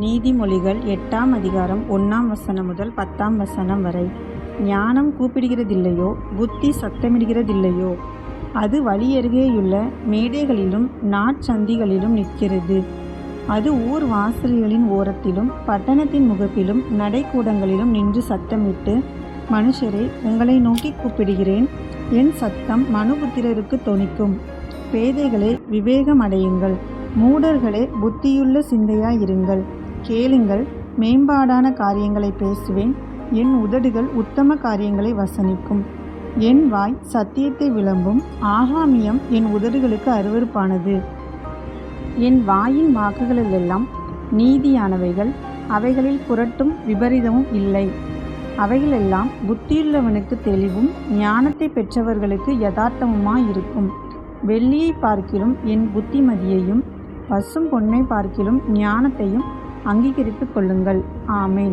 நீதிமொழிகள் 8ஆம் அதிகாரம் 1ஆம் வசனம் முதல் 10ஆம் வசனம் வரை. ஞானம் கூப்பிடுகிறதில்லையோ, புத்தி சத்தமிடுகிறதில்லையோ, அது வழியருகேயுள்ள மேடைகளிலும் நாட்சந்திகளிலும் நிற்கிறது. அது ஊர் வாசல்களின் ஓரத்திலும் பட்டணத்தின் முகப்பிலும் நடைக்கூடங்களிலும் நின்று சத்தமிட்டு, மனுஷரே, உங்களை நோக்கி கூப்பிடுகிறேன், என் சத்தம் மனுபுத்திரருக்கு தொனிக்கும். பேதைகளே, விவேகம் அடையுங்கள், மூடர்களே, புத்தியுள்ள சிந்தையாயிருங்கள். கேளுங்கள், மேம்பாடான காரியங்களை பேசுவேன், என் உதடுகள் உத்தம காரியங்களை வசனிக்கும். என் வாய் சத்தியத்தை விளம்பும், ஆகாமியம் என் உதடுகளுக்கு அருவருப்பானது. என் வாயின் வாக்குகளிலெல்லாம் நீதியானவைகள், அவைகளில் புரட்டும் விபரீதமும் இல்லை. அவைகளெல்லாம் புத்தியுள்ளவனுக்கு தெளிவும் ஞானத்தை பெற்றவர்களுக்கு யதார்த்தமுமாயிருக்கும். வெள்ளியை பார்க்கிலும் என் புத்திமதியையும் பசும் பொன்னை பார்க்கிலும் ஞானத்தையும் அங்கீகரித்துக் கொள்ளுங்கள். ஆமேன்.